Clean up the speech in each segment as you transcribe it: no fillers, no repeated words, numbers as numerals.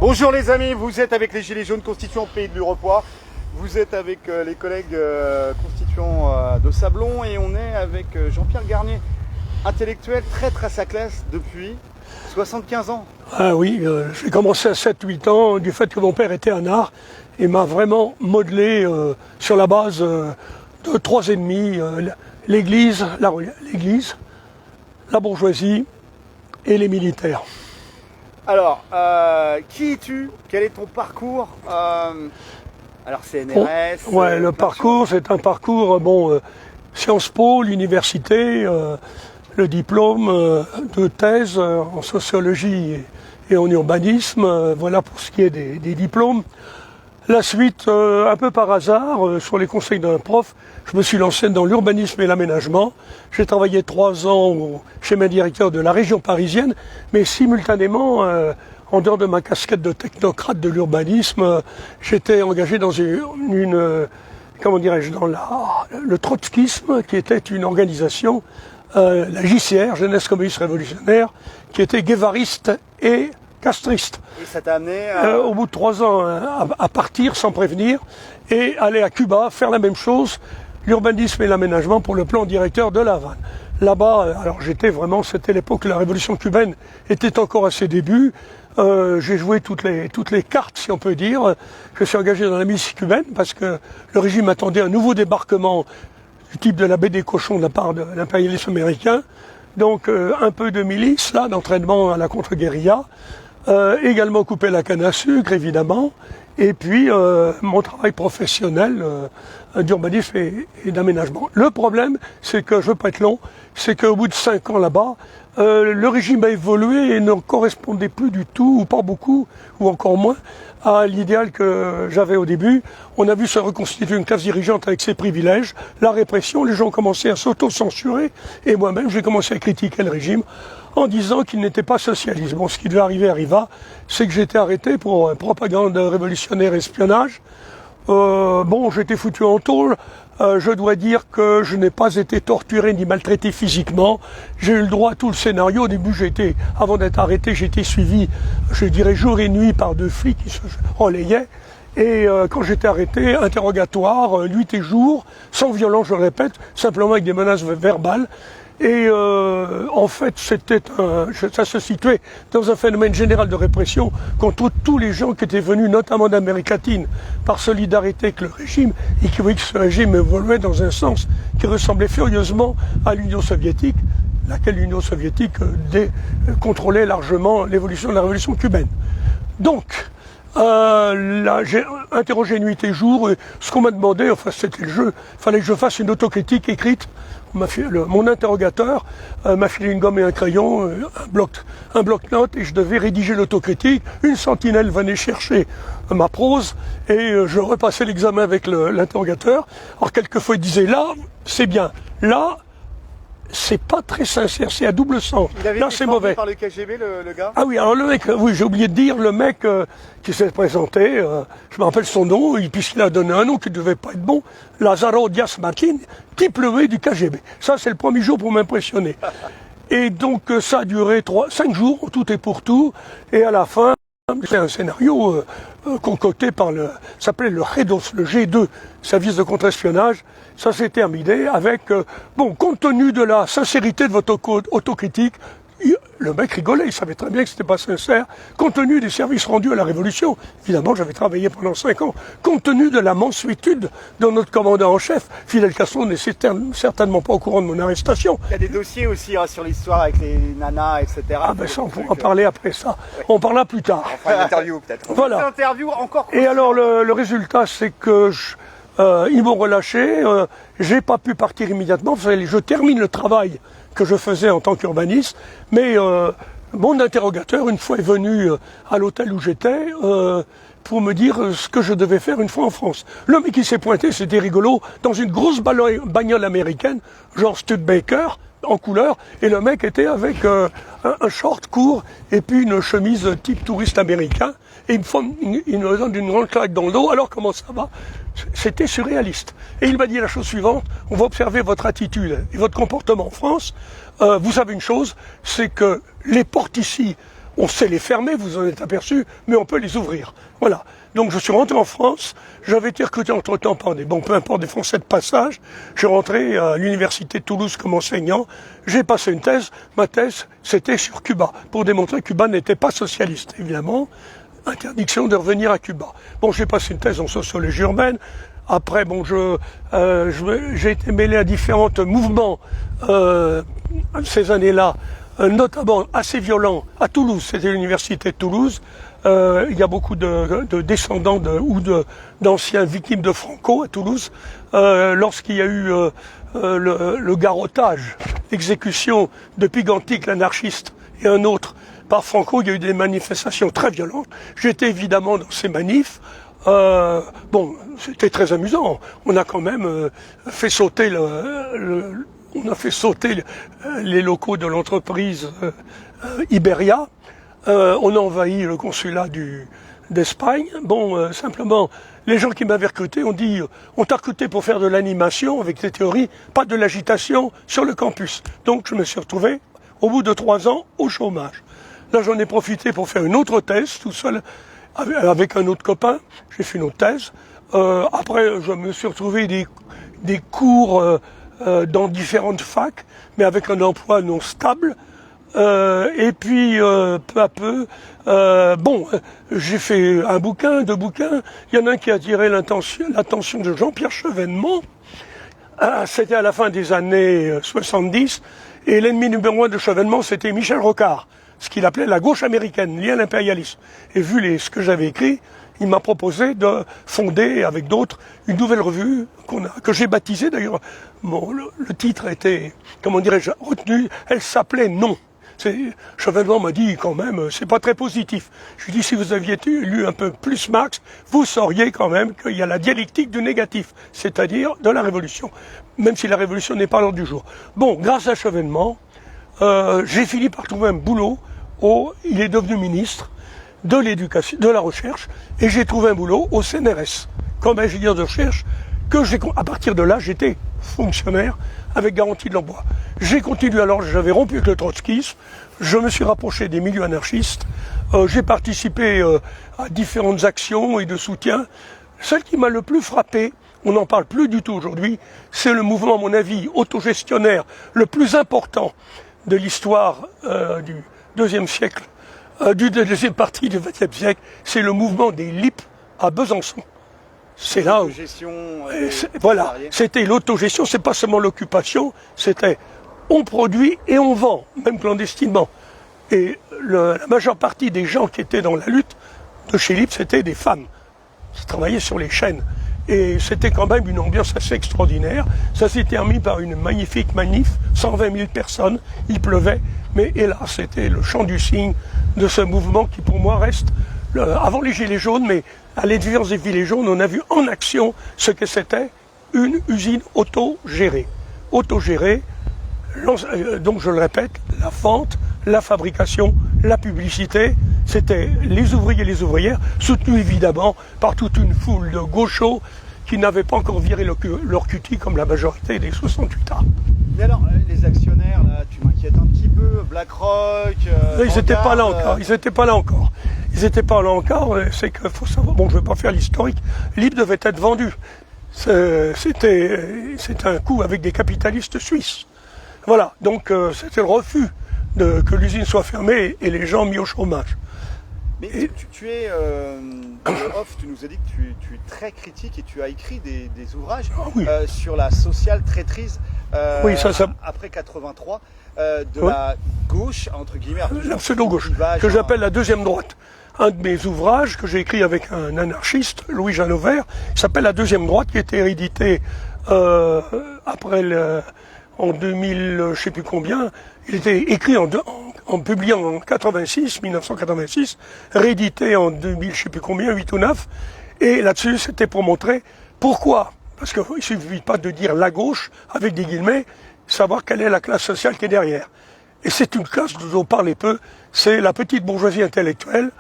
Bonjour les amis, vous êtes avec les Gilets jaunes constituants Pays de l'Urepoix. Vous êtes avec les collègues constituants de Sablon et on est avec Jean-Pierre Garnier, intellectuel, traître à sa classe depuis 75 ans. Ah oui, j'ai commencé à 7-8 ans du fait que mon père était un art et m'a vraiment modelé sur la base de trois ennemis, l'église, la bourgeoisie et les militaires. Alors, qui es-tu? Quel est ton parcours? Alors CNRS. Ouais, le parcours, c'est un parcours, Sciences Po, l'université, le diplôme de thèse en sociologie et en urbanisme, voilà pour ce qui est des diplômes. La suite, un peu par hasard, sur les conseils d'un prof, je me suis lancé dans l'urbanisme et l'aménagement. J'ai travaillé 3 ans au schéma directeur de la région parisienne, mais simultanément, en dehors de ma casquette de technocrate de l'urbanisme, j'étais engagé dans le trotskisme, qui était une organisation, la JCR, Jeunesse communiste révolutionnaire, qui était guévariste et castriste. Et ça t'a amené au bout de 3 ans à partir sans prévenir et aller à Cuba faire la même chose, l'urbanisme et l'aménagement pour le plan directeur de La Havane. Là-bas, alors c'était l'époque où la révolution cubaine était encore à ses débuts. J'ai joué toutes les cartes, si on peut dire. Je suis engagé dans la milice cubaine parce que le régime attendait un nouveau débarquement du type de la baie des cochons de la part de l'impérialisme américain. Donc un peu de milice, là, d'entraînement à la contre-guérilla. Également couper la canne à sucre, évidemment, et puis mon travail professionnel d'urbanisme et d'aménagement. Le problème, c'est que, je ne veux pas être long, c'est qu'au bout de 5 ans là-bas, le régime a évolué et ne correspondait plus du tout, ou pas beaucoup, ou encore moins, à l'idéal que j'avais au début. On a vu se reconstituer une classe dirigeante avec ses privilèges, la répression, les gens ont commencé à s'auto-censurer, et moi-même j'ai commencé à critiquer le régime en disant qu'il n'était pas socialiste. Bon, ce qui devait arriver arriva, c'est que j'ai été arrêté pour propagande révolutionnaire et espionnage. J'ai été foutu en tôle. Je dois dire que je n'ai pas été torturé ni maltraité physiquement. J'ai eu le droit à tout le scénario. Au début, avant d'être arrêté, j'ai été suivi, je dirais, jour et nuit par 2 flics qui se relayaient. Et quand j'étais arrêté, interrogatoire, nuit et jour, sans violence, je le répète, simplement avec des menaces verbales. Et en fait, ça se situait dans un phénomène général de répression contre tous les gens qui étaient venus, notamment d'Amérique latine, par solidarité avec le régime, et qui voyaient que ce régime évoluait dans un sens qui ressemblait furieusement à l'Union soviétique, laquelle l'Union soviétique contrôlait largement l'évolution de la révolution cubaine. Donc, là, j'ai interrogé nuit et jour, et ce qu'on m'a demandé, enfin c'était le jeu, il fallait que je fasse une autocritique écrite. Mon interrogateur m'a filé une gomme et un crayon, un bloc-notes, et je devais rédiger l'autocritique. Une sentinelle venait chercher ma prose et je repassais l'examen avec l'interrogateur. Alors quelquefois il disait là, c'est bien, là, c'est pas très sincère, c'est à double sens. Là, c'est mauvais. Par le KGB, le gars? Ah oui, alors le mec, oui, j'ai oublié de dire, le mec qui s'est présenté, je me rappelle son nom, puisqu'il a donné un nom qui ne devait pas être bon, Lazaro Diaz Martin, type levé du KGB. Ça, c'est le premier jour pour m'impressionner. Et donc, ça a duré 5 jours, tout et pour tout, et à la fin, c'est un scénario concocté par s'appelait le REDOS, le G2, service de contre-espionnage. Ça s'est terminé avec, compte tenu de la sincérité de votre autocritique, le mec rigolait, il savait très bien que c'était pas sincère, compte tenu des services rendus à la Révolution. Évidemment, j'avais travaillé pendant 5 ans. Compte tenu de la mansuétude de notre commandant en chef, Fidel Castro n'est certainement pas au courant de mon arrestation. Il y a des dossiers aussi sur l'histoire avec les nanas, etc. Ah ben ça, on pourra en parler après ça. Ouais. On parlera plus tard. On fera une interview peut-être. Voilà. Une interview encore. Et alors, le résultat, c'est que ils m'ont relâché. J'ai pas pu partir immédiatement. Vous savez, je termine le travail que je faisais en tant qu'urbaniste, mais mon interrogateur, une fois, est venu à l'hôtel où j'étais pour me dire ce que je devais faire une fois en France. L'homme qui s'est pointé, c'était rigolo, dans une grosse bagnole américaine, genre Studebaker, en couleur, et le mec était avec un short court et puis une chemise type touriste américain, et il me donne une grande claque dans le dos. Alors comment ça va? C'était surréaliste. Et il m'a dit la chose suivante: on va observer votre attitude et votre comportement en France. Vous savez une chose, c'est que les portes ici On sait les fermer, vous en êtes aperçu, mais on peut les ouvrir. Voilà. Donc je suis rentré en France, j'avais été recruté entre-temps par peu importe, des Français de passage. Je suis rentré à l'université de Toulouse comme enseignant. J'ai passé une thèse. Ma thèse, c'était sur Cuba, pour démontrer que Cuba n'était pas socialiste, évidemment. Interdiction de revenir à Cuba. Bon, j'ai passé une thèse en sociologie urbaine. Après, bon, j'ai été mêlé à différents mouvements ces années-là, notamment assez violents à Toulouse. C'était l'université de Toulouse. Il y a beaucoup de descendants d'anciens victimes de Franco à Toulouse. Lorsqu'il y a eu le garrottage, l'exécution de Pigantic, l'anarchiste, et un autre par Franco, il y a eu des manifestations très violentes. J'étais évidemment dans ces manifs. Bon, c'était très amusant. On a quand même fait sauter les locaux de l'entreprise Iberia. On a envahi le consulat d'Espagne. Bon, simplement, les gens qui m'avaient recruté ont dit on t'a recruté pour faire de l'animation avec tes théories, pas de l'agitation sur le campus. Donc je me suis retrouvé, au bout de 3 ans, au chômage. Là, j'en ai profité pour faire une autre thèse, tout seul, avec un autre copain. J'ai fait une autre thèse. Après, je me suis retrouvé des cours dans différentes facs, mais avec un emploi non stable. Et puis, peu à peu, j'ai fait un bouquin, 2 bouquins. Il y en a un qui a attiré l'attention de Jean-Pierre Chevènement. C'était à la fin des années 70. Et l'ennemi numéro 1 de Chevènement, c'était Michel Rocard, ce qu'il appelait la gauche américaine, liée à l'impérialisme. Et vu ce que j'avais écrit, il m'a proposé de fonder, avec d'autres, une nouvelle revue que j'ai baptisée d'ailleurs. Bon, le titre était, comment dirais-je, retenu. Elle s'appelait Non. Chevènement m'a dit quand même, c'est pas très positif. Je lui ai dit, si vous aviez lu un peu plus Marx, vous sauriez quand même qu'il y a la dialectique du négatif, c'est-à-dire de la révolution, même si la révolution n'est pas l'ordre du jour. Bon, grâce à Chevènement, j'ai fini par trouver un boulot. Il est devenu ministre de l'éducation, de la recherche, et j'ai trouvé un boulot au CNRS comme ingénieur de recherche. À partir de là, j'étais fonctionnaire avec garantie de l'emploi. J'ai continué, alors j'avais rompu avec le trotskisme, je me suis rapproché des milieux anarchistes, j'ai participé à différentes actions et de soutien. Celle qui m'a le plus frappé, on n'en parle plus du tout aujourd'hui, c'est le mouvement, à mon avis, autogestionnaire le plus important de l'histoire du deuxième siècle, du deuxième partie du XXe siècle, c'est le mouvement des LIP à Besançon. C'est là où, voilà, c'était l'autogestion, c'est pas seulement l'occupation, c'était on produit et on vend, même clandestinement. Et la majeure partie des gens qui étaient dans la lutte de chez LIP, c'était des femmes qui travaillaient sur les chaînes. Et c'était quand même une ambiance assez extraordinaire. Ça s'est terminé par une magnifique manif, 120 000 personnes, il pleuvait, mais hélas, c'était le chant du cygne de ce mouvement qui pour moi reste, avant les Gilets jaunes, mais à la différence des Gilets jaunes, on a vu en action ce que c'était une usine autogérée. Autogérée, donc je le répète, la vente, la fabrication, la publicité, c'était les ouvriers et les ouvrières, soutenus évidemment par toute une foule de gauchos qui n'avaient pas encore viré leur cutie comme la majorité des 68 ans. Mais alors, les actionnaires, là, tu m'inquiètes un petit peu, BlackRock... ils n'étaient pas là encore, ils n'étaient pas là encore. Ils n'étaient pas là encore, c'est qu'il faut savoir, bon je ne vais pas faire l'historique, LIP devait être vendu. C'était un coup avec des capitalistes suisses. Voilà, donc c'était le refus que l'usine soit fermée et les gens mis au chômage. Mais tu es, dans le off, tu nous as dit que tu es très critique et tu as écrit des ouvrages sur la sociale traîtrise après 83 la gauche, entre guillemets. La pseudo-gauche, que j'appelle la deuxième droite. Un de mes ouvrages que j'ai écrit avec un anarchiste, Louis Jean-Auvert, s'appelle La deuxième droite, qui a été réédité en 2000, je ne sais plus combien. Il était écrit publié en 1986, réédité en 2000, je ne sais plus combien, 8 ou 9. Et là-dessus, c'était pour montrer pourquoi. Parce qu'il ne suffit pas de dire la gauche, avec des guillemets, savoir quelle est la classe sociale qui est derrière. Et c'est une classe dont on parle peu, c'est la petite bourgeoisie intellectuelle,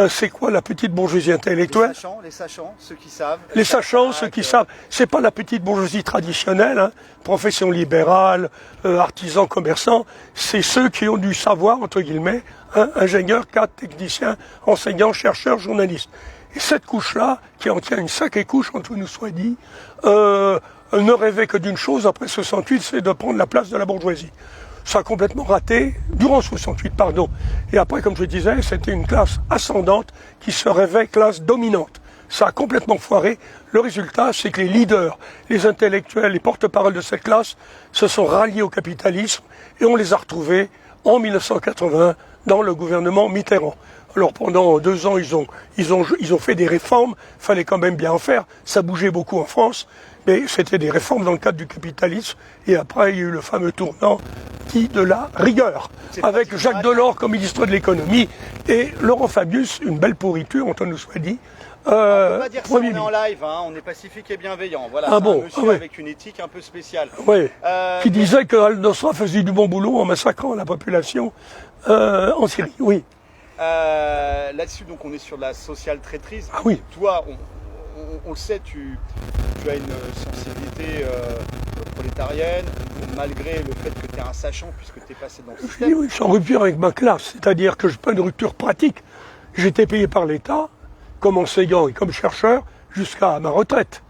c'est quoi la petite bourgeoisie intellectuelle? Les sachants, ceux qui savent. Les sachants, ceux qui savent, c'est pas la petite bourgeoisie traditionnelle, hein, profession libérale, artisans, commerçants, c'est ceux qui ont du savoir, entre guillemets, hein, ingénieurs, cadres, techniciens, enseignants, chercheurs, journalistes. Et cette couche-là, qui en tient une sacrée couche, entre nous soit dit, ne rêvait que d'une chose après 68, c'est de prendre la place de la bourgeoisie. Ça a complètement raté, durant 68, pardon. Et après, comme je disais, c'était une classe ascendante qui se rêvait classe dominante. Ça a complètement foiré. Le résultat, c'est que les leaders, les intellectuels, les porte-paroles de cette classe se sont ralliés au capitalisme et on les a retrouvés en 1981 dans le gouvernement Mitterrand. Alors pendant 2 ans, ils ont fait des réformes, fallait quand même bien en faire, ça bougeait beaucoup en France, mais c'était des réformes dans le cadre du capitalisme, et après il y a eu le fameux tournant dit de la rigueur, avec Jacques Delors comme ministre de l'économie, et Laurent Fabius, une belle pourriture, on nous soit dit. On peut pas dire ça, on est en live, hein, on est pacifique et bienveillant. Voilà, ah bon, un monsieur avec une éthique un peu spéciale. Oui, qui disait que Al-Nosra faisait du bon boulot en massacrant la population en Syrie, oui. Là-dessus, donc, on est sur de la social traîtrise. Ah oui. Toi, on le sait, tu as une sensibilité prolétarienne, malgré le fait que tu es un sachant, puisque tu es passé dans le système. Oui, je suis en rupture avec ma classe, c'est-à-dire que je n'ai pas une rupture pratique. J'étais payé par l'État, comme enseignant et comme chercheur, jusqu'à ma retraite,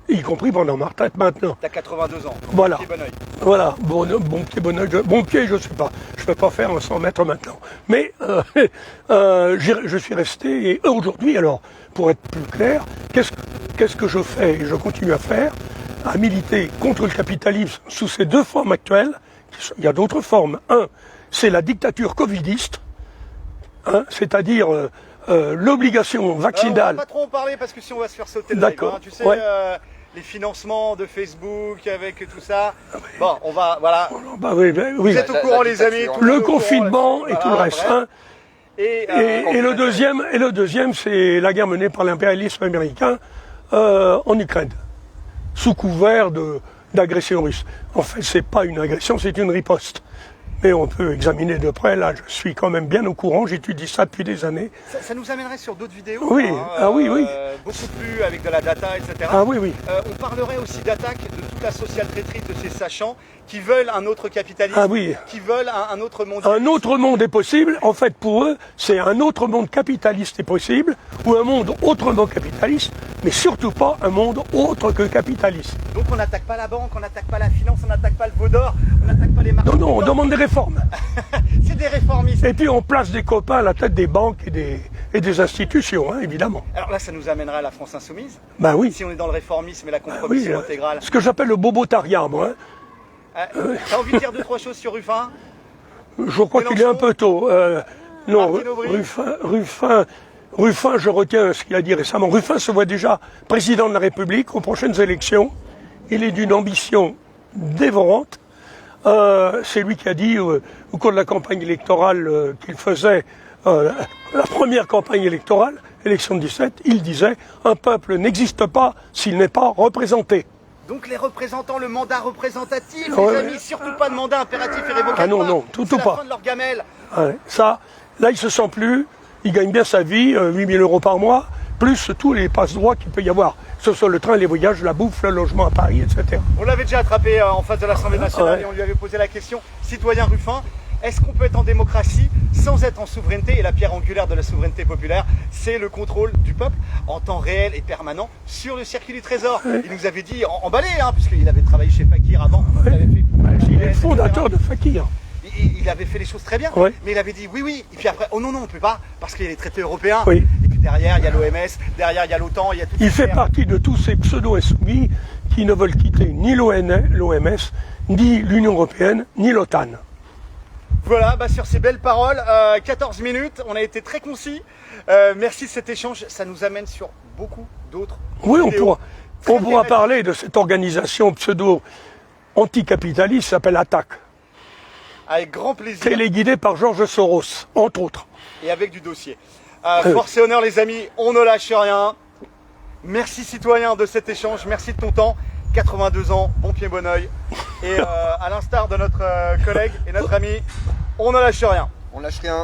y compris pendant ma retraite maintenant. Tu as 82 ans. Voilà. Bon pied, bon oeil. Voilà, bon pied, bon oeil. Bon pied, je ne sais pas. Je ne peux pas faire un 100 mètres maintenant. Mais je suis resté, et aujourd'hui, alors, pour être plus clair, qu'est-ce que je fais et je continue à faire, à militer contre le capitalisme sous ces 2 formes actuelles. Il y a d'autres formes. Un, c'est la dictature covidiste, hein, c'est-à-dire l'obligation vaccinale. On va pas trop en parler parce que si on va se faire sauter le live, D'accord. Hein, tu sais, Ouais. Les financements de Facebook avec tout ça. Bon, on va, voilà. Bah oui, oui. Vous êtes au courant, les amis. Le confinement et tout le reste. Hein. Et le deuxième, c'est la guerre menée par l'impérialisme américain en Ukraine, sous couvert d'agression russe. En fait, c'est pas une agression, c'est une riposte. Mais on peut examiner de près, là, je suis quand même bien au courant, j'étudie ça depuis des années. Ça nous amènerait sur d'autres vidéos. Oui, hein, oui. Beaucoup plus avec de la data, etc. Ah oui, oui. On parlerait aussi d'attaque de toute la social traîtrise de ces sachants qui veulent un autre capitalisme, Ah oui. qui veulent un autre monde. Un autre monde est possible. En fait, pour eux, c'est un autre monde capitaliste est possible, ou un monde autrement capitaliste, mais surtout pas un monde autre que capitaliste. Donc on n'attaque pas la banque, on n'attaque pas la finance, on n'attaque pas le veau d'or, on n'attaque pas les marchés. Non, on demande des réformes. C'est des réformistes. Et puis on place des copains à la tête des banques et des institutions, hein, évidemment. Alors là, ça nous amènerait à la France insoumise. Ben oui. Si on est dans le réformisme et la Oui, compromission intégrale. ce que j'appelle le bobotariat, moi. Hein. T'as envie de dire 2-3 choses sur Ruffin? Je crois qu'il est un peu tôt. Non, Martine Aubry. Ruffin, je retiens ce qu'il a dit récemment. Ruffin se voit déjà président de la République aux prochaines élections. Il est d'une ambition dévorante. C'est lui qui a dit au cours de la campagne électorale qu'il faisait, la première campagne électorale, élection de 17, il disait « Un peuple n'existe pas s'il n'est pas représenté ». Donc les représentants, le mandat représentatif, Ouais, les amis, surtout pas de mandat impératif et révocatoire. Ah non, tout C'est la pas. fin de leur gamelle. Ouais, ça, là, il se sent plus, il gagne bien sa vie, 8 000 € par mois, plus tous les passe-droits qu'il peut y avoir, que ce soit le train, les voyages, la bouffe, le logement à Paris, etc. On l'avait déjà attrapé en face de l'Assemblée nationale Ouais. et on lui avait posé la question, citoyen Ruffin, est-ce qu'on peut être en démocratie sans être en souveraineté? Et la pierre angulaire de la souveraineté populaire, c'est le contrôle du peuple en temps réel et permanent sur le circuit du Trésor. Ouais. Il nous avait dit, emballé, hein, puisqu'il avait travaillé chez Fakir avant, il avait fait Il est le fondateur de Fakir. Il avait fait les choses très bien, Ouais. mais il avait dit oui, et puis après, oh non, on ne peut pas, parce qu'il y a les traités européens, Oui. et puis derrière, il y a l'OMS, derrière, il y a l'OTAN, il y a tout Il fait partie de tous ces pseudo-insoumis qui ne veulent quitter ni l'OMS, ni l'Union Européenne, ni l'OTAN. Voilà, sur ces belles paroles, 14 minutes, on a été très concis. Merci de cet échange, ça nous amène sur beaucoup d'autres Oui, vidéos. on pourra parler de cette organisation pseudo-anticapitaliste qui s'appelle ATTAC, Avec grand plaisir téléguidée par Georges Soros, entre autres. et avec du dossier. Force et honneur les amis, on ne lâche rien. Merci citoyen de cet échange, merci de ton temps. 82 ans, bon pied, bon oeil. Et à l'instar de notre collègue et notre ami, on ne lâche rien. On lâche rien.